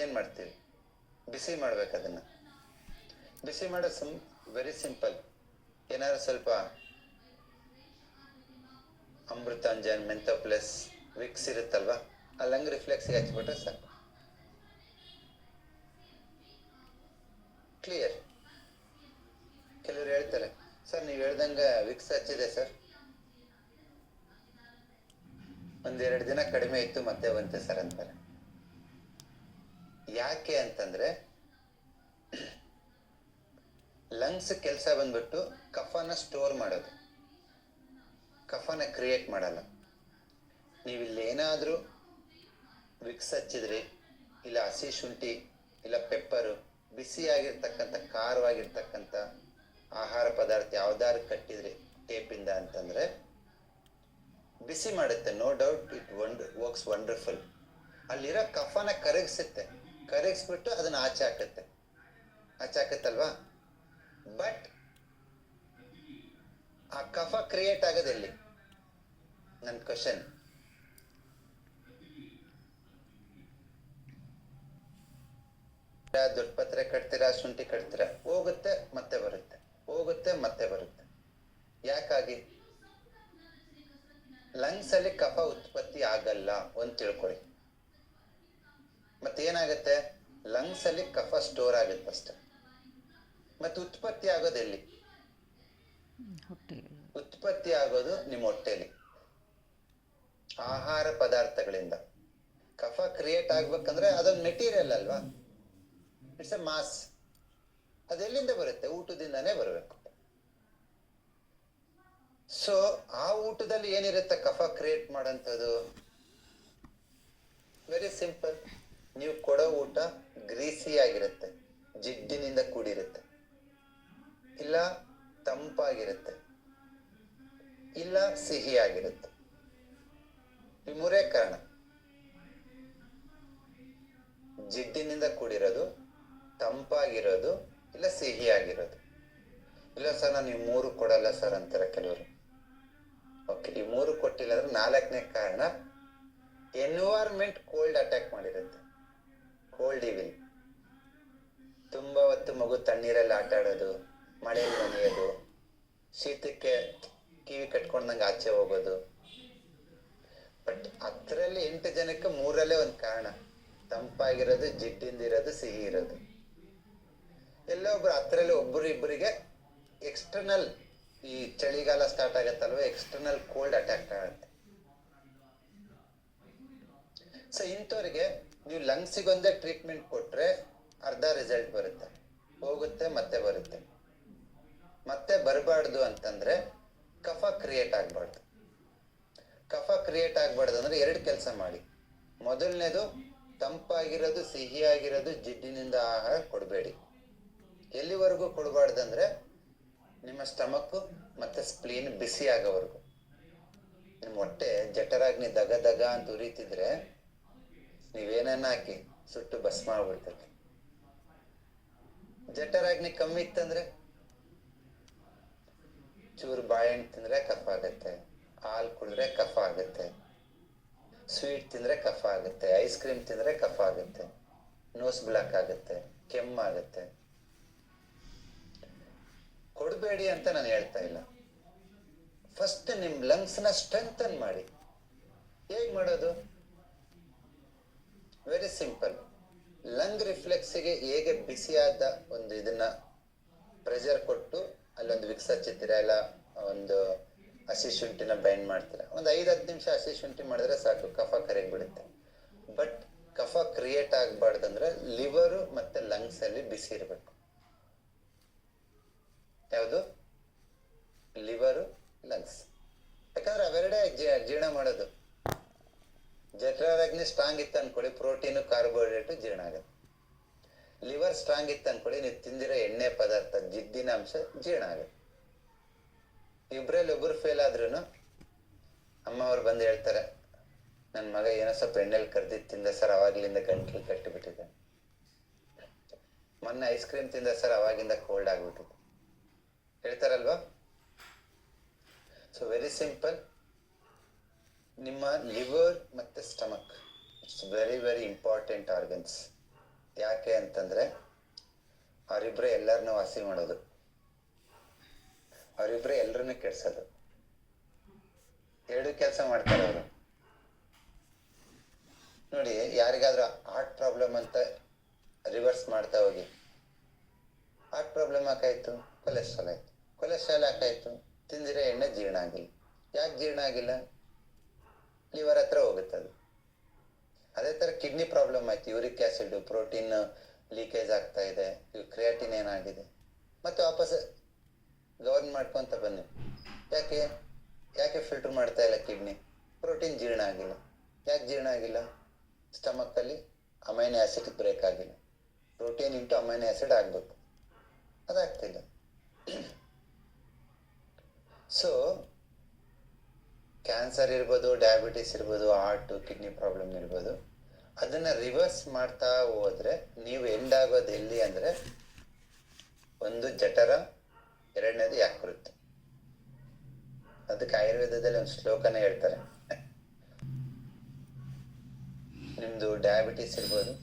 ಏನು ಮಾಡ್ತೀವಿ? ಬಿಸಿ ಮಾಡ್ಬೇಕು ಅದನ್ನು. ಬಿಸಿ ಮಾಡೋ ವೆರಿ ಸಿಂಪಲ್. ಏನಾದ್ರು ಸ್ವಲ್ಪ ಅಮೃತಾಂಜನ್, ಮೆಂಥೋ ಪ್ಲಸ್, ವಿಕ್ಸ್ ಇರುತ್ತಲ್ವ, ಆ ಲಂಗ್ ರಿಫ್ಲೆಕ್ಸ್ಗೆ ಹಚ್ಬಿಟ್ರೆ ಸಾಕು, ಕ್ಲಿಯರ್. ಕೆಲವ್ರು ಹೇಳ್ತಾರೆ, ಸರ್ ನೀವು ಹೇಳ್ದಂಗೆ ವಿಕ್ಸ್ ಹಚ್ಚಿದೆ ಸರ್, 1-2 ದಿನ ಕಡಿಮೆ ಇತ್ತು ಮತ್ತೆ ಬಂತೆ ಸರ್ ಅಂತಾರೆ. ಯಾಕೆ ಅಂತಂದ್ರೆ ಲಂಗ್ಸ್ ಕೆಲಸ ಬಂದ್ಬಿಟ್ಟು ಕಫನ ಸ್ಟೋರ್ ಮಾಡೋದು, ಕಫನ ಕ್ರಿಯೇಟ್ ಮಾಡಲ್ಲ. ನೀವು ಇಲ್ಲೇನಾದ್ರೂ ವಿಕ್ಸ್ ಹಚ್ಚಿದ್ರಿ, ಇಲ್ಲ ಹಸಿ ಶುಂಠಿ, ಇಲ್ಲ ಪೆಪ್ಪರು, ಬಿಸಿಯಾಗಿರ್ತಕ್ಕಂಥ ಖಾರವಾಗಿರ್ತಕ್ಕಂಥ ಆಹಾರ ಪದಾರ್ಥ ಯಾವ್ದಾದ್ರು ಕಟ್ಟಿದ್ರಿ ಟೇಪಿಂದ ಅಂತಂದ್ರೆ ಬಿಸಿ ಮಾಡುತ್ತೆ. No doubt, it works wonderful. ಅಲ್ಲಿರೋ ಕಫನ ಕರಗಿಸುತ್ತೆ, ಕರಗಿಸ್ಬಿಟ್ಟು ಅದನ್ನ ಆಚೆ ಹಾಕತ್ತಲ್ವಾ. ಬಟ್ ಆ ಕಫ ಕ್ರಿಯೇಟ್ ಆಗೋದೆಲ್ಲಿ? ನನ್ನ ಕ್ವಶನ್. ದೊಡ್ಡ ಪತ್ರೆ ಕಟ್ತೀರಾ, ಶುಂಠಿ ಕಟ್ತೀರಾ, ಹೋಗುತ್ತೆ ಮತ್ತೆ ಬರುತ್ತೆ, ಹೋಗುತ್ತೆ ಮತ್ತೆ ಬರುತ್ತೆ. ಯಾಕಾಗಿ? ಲಂಗ್ಸ್ ಅಲ್ಲಿ ಕಫ ಉತ್ಪತ್ತಿ ಆಗಲ್ಲ ಅಂತ ತಿಳ್ಕೊಳ್ಳಿ. ಮತ್ತೇನಾಗುತ್ತೆ? ಲಂಗ್ಸ್ ಅಲ್ಲಿ ಕಫ ಸ್ಟೋರ್ ಆಗುತ್ತೆ ಅಷ್ಟೆ. ಮತ್ತೆ ಉತ್ಪತ್ತಿ ಆಗೋದೆಲ್ಲಿ? ಉತ್ಪತ್ತಿ ಆಗೋದು ನಿಮ್ಮ ಹೊಟ್ಟೆಲಿ, ಆಹಾರ ಪದಾರ್ಥಗಳಿಂದ. ಕಫ ಕ್ರಿಯೇಟ್ ಆಗ್ಬೇಕಂದ್ರೆ ಅದೊಂದು ಮೆಟೀರಿಯಲ್ ಅಲ್ವಾ, ಇಟ್ಸ್ ಎ ಮಾಸ್. ಅದೆಲ್ಲಿಂದ ಬರುತ್ತೆ? ಊಟದಿಂದಾನೇ ಬರಬೇಕು. ಸೊ ಆ ಊಟದಲ್ಲಿ ಏನಿರುತ್ತೆ ಕಫ ಕ್ರಿಯೇಟ್ ಮಾಡೋಂಥದ್ದು? Very simple. ನೀವು ಕೊಡೋ ಊಟ ಗ್ರೀಸಿ ಆಗಿರುತ್ತೆ, ಜಿಡ್ಡಿನಿಂದ ಕೂಡಿರುತ್ತೆ, ಇಲ್ಲ ತಂಪಾಗಿರುತ್ತೆ, ಇಲ್ಲ ಸಿಹಿ ಆಗಿರುತ್ತೆ. ಈ ಮೂರೇ ಕಾರಣ. ಜಿಡ್ಡಿನಿಂದ ಕೂಡಿರೋದು, ತಂಪಾಗಿರೋದು, ಇಲ್ಲ ಸಿಹಿ ಆಗಿರೋದು. ಇಲ್ಲ ಸರ್ ನಾನು ಈ 3 ಕೊಡಲ್ಲ ಸರ್ ಅಂತಾರೆ ಕೆಲವರು. ಓಕೆ, ಈ 3 ಕೊಟ್ಟಿಲ್ಲ ಅಂದ್ರೆ 4ನೇ ಕಾರಣ ಎನ್ವೈರ್ಮೆಂಟ್ ಕೋಲ್ಡ್ ಅಟ್ಯಾಕ್ ಮಾಡಿರುತ್ತೆ. ಕೋಲ್ಡ್ ಇವಿಲ್. ತುಂಬಾ ಹೊತ್ತು ಮಗು ತಣ್ಣೀರಲ್ಲಿ ಆಟ ಆಡೋದು, ಮಳೆಯಲ್ಲಿ ನೆನೆಯೋದು, ಶೀತಕ್ಕೆ ಕಿವಿ ಕಟ್ಕೊಂಡಂಗೆ ಆಚೆ ಹೋಗೋದು. ಬಟ್ 10ರಲ್ಲಿ 8 ಜನಕ್ಕೆ 3ರಲ್ಲೇ ಒಂದು ಕಾರಣ, ತಂಪಾಗಿರೋದು, ಜಿಡ್ಡಿಂದಿರೋದು, ಸಿಹಿ ಇರೋದು. ಎಲ್ಲೋ ಒಬ್ರು 10ರಲ್ಲಿ ಒಬ್ಬರು ಇಬ್ಬರಿಗೆ ಎಕ್ಸ್ಟರ್ನಲ್, ಈ ಚಳಿಗಾಲ ಸ್ಟಾರ್ಟ್ ಆಗತ್ತಲ್ವ, ಎಕ್ಸ್ಟರ್ನಲ್ ಕೋಲ್ಡ್ ಅಟ್ಯಾಕ್ ಆಗುತ್ತೆ. ಸೊ ಇಂಥವ್ರಿಗೆ ನೀವು ಲಂಗ್ಸಿಗೊಂದೇ ಟ್ರೀಟ್ಮೆಂಟ್ ಕೊಟ್ರೆ ಅರ್ಧ ರಿಸಲ್ಟ್ ಬರುತ್ತೆ, ಹೋಗುತ್ತೆ ಮತ್ತೆ ಬರುತ್ತೆ. ಮತ್ತೆ ಬರಬಾರ್ದು ಅಂತಂದ್ರೆ ಕಫ ಕ್ರಿಯೇಟ್ ಆಗ್ಬಾರ್ದು. ಕಫ ಕ್ರಿಯೇಟ್ ಆಗ್ಬಾರ್ದು ಅಂದ್ರೆ 2 ಕೆಲಸ ಮಾಡಿ. ಮೊದಲನೇದು, ತಂಪಾಗಿರೋದು, ಸಿಹಿಯಾಗಿರೋದು, ಜಿಡ್ಡಿನಿಂದ ಆಹಾರ ಕೊಡಬೇಡಿ. ಎಲ್ಲಿವರೆಗೂ ಕೊಡಬಾರ್ದಂದ್ರೆ ನಿಮ್ಮ ಸ್ಟಮಕ್ ಮತ್ತೆ ಸ್ಪ್ಲೀನ್ ಬಿಸಿ ಆಗೋವರೆಗೂ. ನಿಮ್ಮ ಹೊಟ್ಟೆ ಜಠರಾಗ್ನಿ ದಗ ದಗ ಅಂತ ಉರಿತಿದ್ರೆ ನೀವೇನನ್ನ ಹಾಕಿ ಸುಟ್ಟು ಭಸ್ಮ ಆಗ್ಬಿಡ್ತದೆ. ಜಠರಾಗ್ನಿ ಕಮ್ಮಿ ಇತ್ತಂದ್ರೆ ಚೂರು ಬಾಳೆಹಣ್ಣು ತಿಂದ್ರೆ ಕಫ ಆಗತ್ತೆ, ಹಾಲು ಕುಡಿದ್ರೆ ಕಫ ಆಗುತ್ತೆ, ಸ್ವೀಟ್ ತಿಂದ್ರೆ ಕಫ ಆಗುತ್ತೆ, ಐಸ್ ಕ್ರೀಮ್ ತಿಂದ್ರೆ ಕಫ ಆಗುತ್ತೆ, ನೋಸ್ ಬ್ಲಾಕ್ ಆಗುತ್ತೆ, ಕೆಮ್ಮಾಗುತ್ತೆ. ಕೊಡಬೇಡಿ ಅಂತ ನಾನು ಹೇಳ್ತಾ ಇಲ್ಲ. ಫಸ್ಟ್ ನಿಮ್ ಲಂಗ್ಸ್ ನ ಸ್ಟ್ರೆಂಥನ್ ಮಾಡಿ. ಹೇಗ್ ಮಾಡೋದು? Very simple. ಲಂಗ್ ರಿಫ್ಲೆಕ್ಸ್ಗೆ ಹೇಗೆ ಬಿಸಿಯಾದ ಒಂದು ಇದನ್ನ ಪ್ರೆಷರ್ ಕೊಟ್ಟು ಅಲ್ಲೊಂದು ವಿಕ್ಸ್ ಹಚ್ಚುತ್ತೀರಾ, ಇಲ್ಲ ಒಂದು ಹಸಿ ಶುಂಠಿನ ಬೈಂಡ್ ಮಾಡ್ತೀರಾ, ಒಂದು 5-10 ನಿಮಿಷ ಹಸಿ ಶುಂಠಿ ಮಾಡಿದ್ರೆ ಸಾಕು, ಕಫ ಕರಗಿ ಬಿಡುತ್ತೆ. ಬಟ್ ಕಫ ಕ್ರಿಯೇಟ್ ಆಗ್ಬಾರ್ದಂದ್ರೆ ಲಿವರು ಮತ್ತೆ ಲಂಗ್ಸ್ ಅಲ್ಲಿ ಬಿಸಿ ಇರಬೇಕು. ಯಾವುದು? Liver, lungs. ಯಾಕಂದ್ರೆ ಅವೆರಡೇ ಜೀರ್ಣ ಮಾಡೋದು. ಜಠರಾಗ್ನಿ ಸ್ಟ್ರಾಂಗ್ ಇತ್ತು ಅನ್ಕೊಳ್ಳಿ, ಪ್ರೋಟೀನು ಕಾರ್ಬೋಹೈಡ್ರೇಟು ಜೀರ್ಣ ಆಗುತ್ತೆ. ಲಿವರ್ ಸ್ಟ್ರಾಂಗ್ ಇತ್ತು ಅನ್ಕೊಳ್ಳಿ, ನೀವು ತಿಂದಿರೋ ಎಣ್ಣೆ ಪದಾರ್ಥ, ಜಿಡ್ಡಿನ ಅಂಶ ಜೀರ್ಣ ಆಗುತ್ತೆ. ಇಬ್ರಲ್ಲಿ ಒಬ್ರು ಫೇಲ್ ಆದ್ರೂ ಅಮ್ಮ ಅವ್ರು ಬಂದು ಹೇಳ್ತಾರೆ, ನನ್ನ ಮಗ ಏನೋ ಸ್ವಲ್ಪ ಎಣ್ಣೆಲಿ ಕರ್ದಿದ್ದು ತಿಂದ ಸರ್, ಅವಾಗ್ಲಿಂದ ಗಂಟ್ಲು ಕಟ್ಟಿಬಿಟ್ಟಿದೆ. ಮೊನ್ನೆ ಐಸ್ ಕ್ರೀಮ್ ತಿಂದ ಸರ್, ಅವಾಗಿಂದ ಕೋಲ್ಡ್ ಆಗ್ಬಿಟ್ಟಿದೆ ಹೇಳ್ತಾರಲ್ವಾ. So very simple. ನಿಮ್ಮ ಲಿವರ್ ಮತ್ತೆ stomach, it's very very important organs. ಯಾಕೆ ಅಂತಂದ್ರೆ ಅವರಿಬ್ರೆ ಎಲ್ಲರನ್ನೂ ವಾಸಿ ಮಾಡೋದು, ಅವರಿಬ್ರೆ ಎಲ್ರನ್ನೂ ಕೆಡ್ಸೋದು, ಎರಡು ಕೆಲಸ ಮಾಡ್ತಾರೆ ಅವರು. ನೋಡಿ, ಯಾರಿಗಾದ್ರೂ ಹಾರ್ಟ್ ಪ್ರಾಬ್ಲಮ್ ಅಂತ ರಿವರ್ಸ್ ಮಾಡ್ತಾ ಹೋಗಿ, ಹಾರ್ಟ್ ಪ್ರಾಬ್ಲಮ್ ಯಾಕಾಯ್ತು? ಕೊಲೆಸ್ಟ್ರಾಲ್ ಆಯ್ತು. ಕೊಲೆಸ್ಟ್ರಾಲ್ ಯಾಕಾಯ್ತು? ತಿಂದಿರೋ ಎಣ್ಣೆ ಜೀರ್ಣ ಆಗಿಲ್ಲ. ಯಾಕೆ ಜೀರ್ಣ ಆಗಿಲ್ಲ? ಲಿವರ್ ಹತ್ರ ಹೋಗುತ್ತದು. ಅದೇ ತರ ಕಿಡ್ನಿ ಪ್ರಾಬ್ಲಮ್ ಆಯ್ತು, ಯೂರಿಕ್ ಆಸಿಡ್, ಪ್ರೋಟೀನ್ ಲೀಕೇಜ್ ಆಗ್ತಾ ಇದೆ, ಕ್ರಿಯಾಟಿನ್ ಏನಾಗಿದೆ, ಮತ್ತೆ ವಾಪಸ್ ಗವರ್ನ್ ಮಾಡ್ಕೊಂತ ಬನ್ನಿ. ಯಾಕೆ ಯಾಕೆ ಫಿಲ್ಟರ್ ಮಾಡ್ತಾ ಇಲ್ಲ ಕಿಡ್ನಿ? ಪ್ರೋಟೀನ್ ಜೀರ್ಣ ಆಗಿಲ್ಲ. ಯಾಕೆ ಜೀರ್ಣ ಆಗಿಲ್ಲ? ಸ್ಟಮಕ್ಕಲ್ಲಿ ಅಮೈನೋ ಆಸಿಡ್ ಬ್ರೇಕ್ ಆಗಿಲ್ಲ. ಪ್ರೋಟೀನ್ ಇಂಟು ಅಮೈನೋ ಆಸಿಡ್ ಆಗ್ಬೇಕು, ಅದಾಗ್ತಿಲ್ಲ. ಸೊ ಕ್ಯಾನ್ಸರ್ ಇರ್ಬೋದು, ಡಯಾಬಿಟಿಸ್ ಇರ್ಬೋದು, ಹಾರ್ಟ್ ಕಿಡ್ನಿ ಪ್ರಾಬ್ಲಮ್ ಇರ್ಬೋದು, ಅದನ್ನ ರಿವರ್ಸ್ ಮಾಡ್ತಾ ಹೋದ್ರೆ ನೀವು ಎಂಡ್ ಆಗೋದು ಎಲ್ಲಿ ಅಂದ್ರೆ, ಒಂದು ಜಠರ, ಎರಡನೇದು ಯಕೃತ್. ಅದಕ್ಕೆ ಆಯುರ್ವೇದದಲ್ಲಿ ಒಂದು ಶ್ಲೋಕನೇ ಹೇಳ್ತಾರೆ, ನಿಮ್ದು ಡಯಾಬಿಟಿಸ್ ಇರ್ಬೋದು,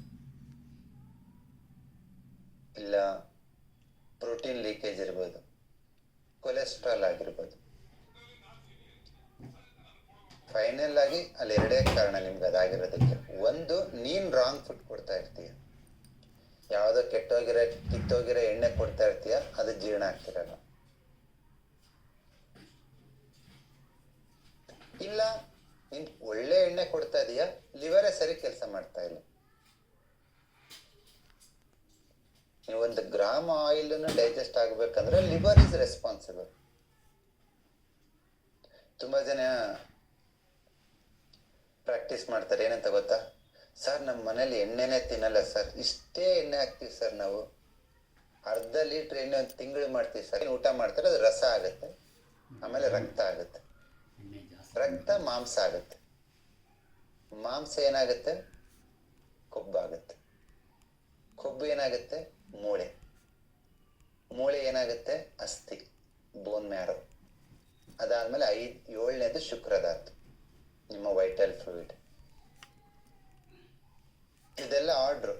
ಇಲ್ಲ ಪ್ರೋಟೀನ್ ಲೀಕೇಜ್ ಇರ್ಬೋದು, ಕೊಲೆಸ್ಟ್ರಾಲ್ ಆಗಿರ್ಬೋದು, ಫೈನಲ್ ಆಗಿ ಅಲ್ಲಿ ಎರಡೇ ಕಾರಣ ನಿಮ್ಗೆ ಅದಾಗಿರೋದಕ್ಕೆ. ಒಂದು, ನೀನ್ ರಾಂಗ್ ಫುಡ್ ಕೊಡ್ತಾ ಇರ್ತೀಯ, ಯಾವುದೋ ಕಿತ್ತೋಗಿರೋ ಎಣ್ಣೆ ಕೊಡ್ತಾ ಇರ್ತೀಯ, ಅದು ಜೀರ್ಣ ಆಗ್ತಿರಲ್ಲ. ಇಲ್ಲ ನೀನ್ ಒಳ್ಳೆ ಎಣ್ಣೆ ಕೊಡ್ತಾ ಇದೀಯ, ಲಿವರೇ ಸರಿ ಕೆಲಸ ಮಾಡ್ತಾ ಇಲ್ಲ. ನೀವು ಒಂದು ಗ್ರಾಮ್ ಆಯಿಲ್ ಡೈಜೆಸ್ಟ್ ಆಗ್ಬೇಕಂದ್ರೆ ಲಿವರ್ ಇಸ್ ರೆಸ್ಪಾನ್ಸಿಬಲ್. ತುಂಬಾ ಜನ ಪ್ರಾಕ್ಟೀಸ್ ಮಾಡ್ತಾರೆ, ಏನಂತ ಗೊತ್ತಾ? ಸರ್ ನಮ್ಮ ಮನೇಲಿ ಎಣ್ಣೆನೇ ತಿನ್ನಲ್ಲ ಸರ್, ಇಷ್ಟೇ ಎಣ್ಣೆ ಹಾಕ್ತೀವಿ ಸರ್, ನಾವು ಅರ್ಧ ಲೀಟ್ರ್ ಎಣ್ಣೆ ಒಂದು ತಿಂಗಳು ಮಾಡ್ತೀವಿ ಸರ್. ಊಟ ಮಾಡ್ತಾರೆ, ಅದು ರಸ ಆಗುತ್ತೆ, ಆಮೇಲೆ ರಕ್ತ ಆಗುತ್ತೆ, ರಕ್ತ ಮಾಂಸ ಆಗುತ್ತೆ, ಮಾಂಸ ಏನಾಗುತ್ತೆ? ಕೊಬ್ಬಾಗುತ್ತೆ, ಕೊಬ್ಬು ಏನಾಗುತ್ತೆ? ಮೂಳೆ, ಮೂಳೆ ಏನಾಗುತ್ತೆ? ಅಸ್ಥಿ, ಬೋನ್ ಮ್ಯಾರೋ. ಅದಾದ್ಮೇಲೆ 7ನೇದು ಶುಕ್ರಧಾತು, ನಿಮ್ಮ ವೈಟಲ್ ಫ್ಲೂಯಿಡ್. ಇದೆಲ್ಲ ಆರ್ಡ್ರು,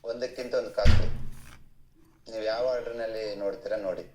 ಒಂದಕ್ಕಿಂತ ಒಂದು ಕಾಪಿ. ನೀವು ಯಾವ ಆರ್ಡ್ರ್ನಲ್ಲಿ ನೋಡ್ತೀರಾ ನೋಡಿ.